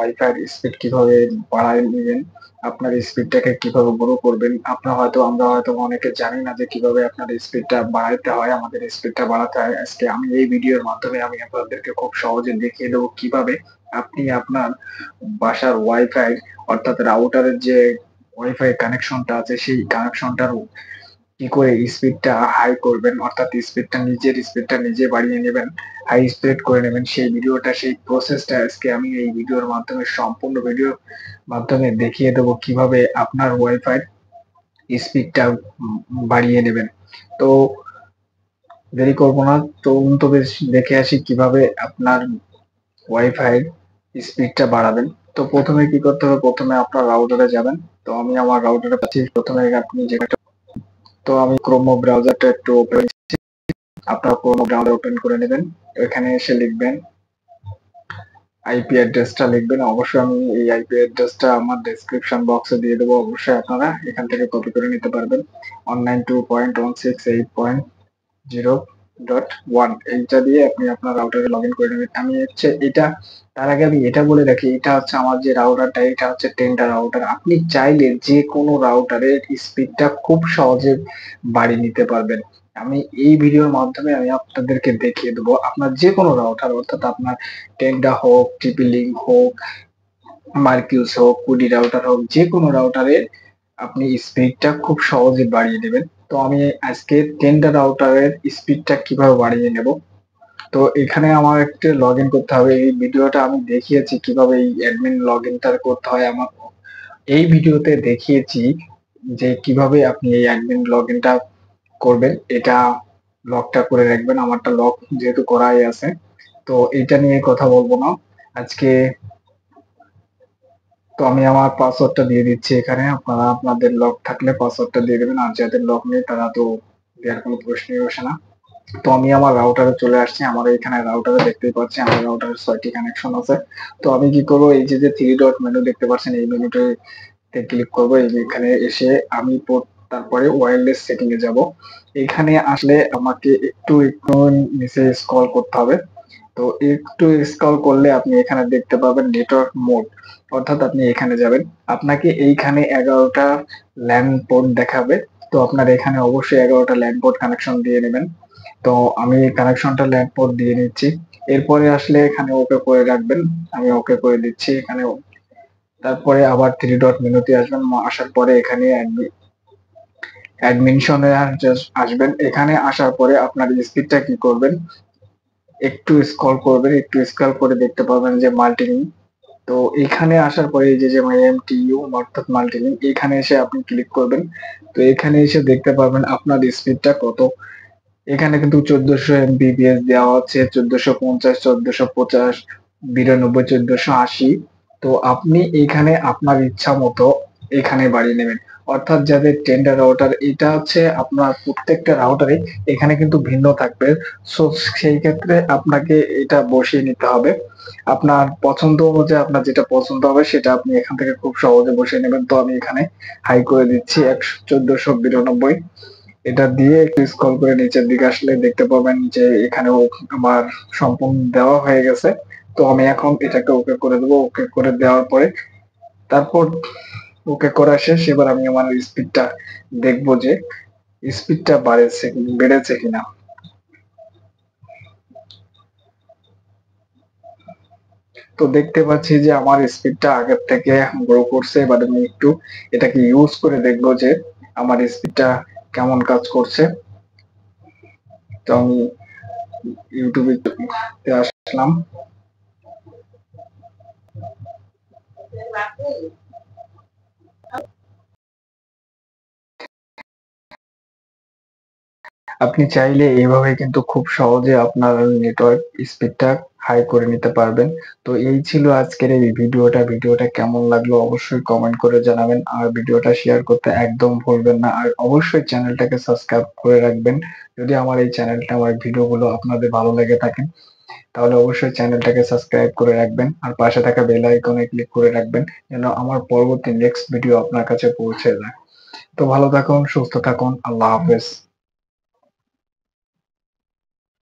Wifi speed কিভাবে বাড়ায় নেবেন, আপনার স্পিডটাকে কিভাবে গ্রো করবেন। আমরা হয়তো অনেকে জানি না যে কিভাবে আপনার স্পিডটা বাড়াইতে হয়, আমাদের স্পিডটা বাড়াতে হয়। আজকে আমি এই ভিডিওর মাধ্যমে আমি আপনাদেরকে খুব সহজে দেখিয়ে দেবো কিভাবে আপনি আপনার বাসার ওয়াইফাই অর্থাৎ রাউটারের যে ওয়াইফাই কানেকশনটা আছে সেই কানেকশনটার কি করে স্পিডটা হাই করবেন, অর্থাৎ নিজের স্পিডটা নিজে বাড়িয়ে নেবেন, হাই স্পিড করে নেবেন। সেই প্রসেসটা আজকে আমি এই ভিডিওর মাধ্যমে সম্পূর্ণ ভিডিওর মাধ্যমে দেখিয়ে দেবো কিভাবে আপনার ওয়াইফাই স্পিডটা বাড়িয়ে নেবেন। তো দেরি করবো না, তবে দেখে আসি কিভাবে আপনার ওয়াইফাই স্পিডটা বাড়াবেন। তো প্রথমে কি করতে হবে, প্রথমে আপনার রাউটারে যাবেন। তো আমি আমার রাউটারে পাচ্ছি, প্রথমে আপনি যেটা, তো আমি ক্রোমো ব্রাউজারটা একটু ওপেন, আপনার ক্রোমো ব্রাউজার ওপেন করে নেবেন। এখানে এসে লিখবেন আইপি অ্যাড্রেসটা লিখবেন। অবশ্যই আমি এই আইপি অ্যাড্রেসটা আমার ডেসক্রিপশন বক্সে দিয়ে দেবো, অবশ্যই আপনারা এখান থেকে কপি করে নিতে পারবেন। 192.168.0.1 এইটা দিয়ে আপনি আপনার রাউটারে লগ ইন করে নেবেন। তার আগে আমি এটা বলে রাখি, এটা হচ্ছে আমার যে রাউটারটা, এটা হচ্ছে টেন্ডার রাউটার। আপনি চাইলে যে কোনো রাউটারের স্পিডটা খুব সহজে বাড়িয়ে নিতে পারবেন। আমি এই ভিডিওর মাধ্যমে আমি আপনাদেরকে দেখিয়ে দেবো আপনার যে কোনো রাউটার, অর্থাৎ আপনার টেন্ডা হোক, টিপি লিঙ্ক হোক, মার্কিউস হোক, কুডি রাউটার হোক, যে কোনো রাউটারের আপনি স্পিডটা খুব সহজে বাড়িয়ে নেবেন। তো আমি আজকে টেন্ডার রাউটারের স্পিডটা কিভাবে বাড়িয়ে নেব। তো এখানে আমার একটা লগ ইন করতে হবে। এই ভিডিওটা আমি দেখিয়েছি কিভাবে এই অ্যাডমিন লগ ইনটা করতে হয়। আমার এই ভিডিওতে দেখিয়েছি যে কিভাবে আপনি এই অ্যাডমিন লগ ইনটা করবেন। এটা লকটা করে রাখবেন, আমারটা লক যেহেতু করাই আছে। তো এটা নিয়ে কথা বলবো না আজকে। তো আমি আমার পাসওয়ার্ডটা দিয়ে দিচ্ছি এখানে, আপনারা আপনাদের লক থাকলে পাসওয়ার্ডটা দিয়ে দেবেন, আর যাদের লক নেই তারা তো দেওয়ার কোনো প্রশ্নই আসে না। তো আমি আমার রাউটারে চলে আসছি, আমার এখানে রাউটারে দেখতেই পাচ্ছি আমার রাউটারের 6টি কানেকশন আছে। তো আমি কি করবো, এই যে থ্রি ডট মেনু দেখতে পাচ্ছেন, এই মেনুতে ক্লিক করবো। এই যে এখানে এসে আমি তারপরে ওয়্যারলেস সেটিং এ যাব। এখানে আসলে আমাকে একটু একটু নিচে স্ক্রল করতে হবে। তো একটু স্ক্রল করলে আপনি এখানে দেখতে পাবেন নেটওয়ার্ক মোড, অর্থাৎ আপনি এখানে যাবেন। আপনাকে এইখানে 11টা ল্যান্ড পোর্ট দেখাবে। তো আপনার এখানে অবশ্যই 11টা ল্যান্ড পোর্ট কানেকশন দিয়ে নেবেন। তো আমি কানেকশনটা ল্যান্ড পোর্ট দিয়ে নিচ্ছি। এরপরে আসলে এখানে ওকে করে রাখবেন, আমি ওকে করে দিচ্ছি এখানে। তারপরে আবার থ্রি ডট মেনুতে আসবেন, আসার পরে এখানে অ্যাডমিশনে আসবেন। এখানে আসার পরে আপনার স্পিডটা কি করবেন, একটু স্ক্রল করবেন, একটু স্ক্রল করে দেখতে পাবেন যে মাল্টিলিঙ্ক। তো এখানে আসার পরে এই যে এমটিইউ অর্থাৎ মাল্টিলিঙ্ক, এখানে এসে আপনি ক্লিক করবেন। তো এখানে এসে দেখতে পাবেন আপনার স্পিডটা কত। এখানে কিন্তু 1400 এমবিপিএস দেওয়া হচ্ছে, 1450, 1450, 92, 1480। তো আপনি এখানে আপনার ইচ্ছা মতো এখানে বাড়িয়ে নেবেন। অর্থাৎ যাদের টেন্ডার রাউটার, এটা হচ্ছে আপনার প্রত্যেকটা রাউটারে এখানে কিন্তু ভিন্ন থাকবে। সো সেই ক্ষেত্রে আপনাকে এটা বসিয়ে নিতে হবে আপনার পছন্দ অনুযায়ী। আপনার যেটা পছন্দ হবে সেটা আপনি এখান থেকে খুব সহজে বসিয়ে নেবেন। তো আমি এখানে হাই করে দিচ্ছি 1492। এটা দিয়ে একটু স্ক্রল করে নিচের দিকে আসলে দেখতে পাবেন যে এখানেও আমার সম্পূর্ণ দেওয়া হয়ে গেছে। তো আমি এখন এটাকে ওকে করে দেবো। ওকে করে দেওয়ার পরে তারপর ওকে করা শেষ। এবার আমি আমার স্পিডটা দেখবো যে স্পিডটা বেড়েছে কিনা। তো দেখতে পাচ্ছি যে আমার স্পিডটা আগের থেকে গ্রো করছে। এবার আমি একটু এটাকে ইউজ করে দেখবো যে আমার স্পিডটা কেমন কাজ করছে। তো আমি ইউটিউবে আসলাম। আপনি চাইলে এইভাবে কিন্তু খুব সহজে আপনার নেটওয়ার্ক স্পিডটা হাই করে নিতে পারবেন। তো এই ছিল আজকের এই ভিডিওটা কেমন লাগলো অবশ্যই কমেন্ট করে জানাবেন, আর ভিডিওটা শেয়ার করতে একদম ভুলবেন না, আর অবশ্যই চ্যানেলটাকে সাবস্ক্রাইব করে রাখবেন। যদি আমার এই চ্যানেলটা, আমার ভিডিওগুলো আপনাদের ভালো লেগে থাকে তাহলে অবশ্যই চ্যানেলটাকে সাবস্ক্রাইব করে রাখবেন, আর পাশে থাকা বেল আইকনে ক্লিক করে রাখবেন যেন আমার পরবর্তী নেক্সট ভিডিও আপনার কাছে পৌঁছে যায়। তো ভালো থাকুন, সুস্থ থাকুন, আল্লাহ হাফেজ।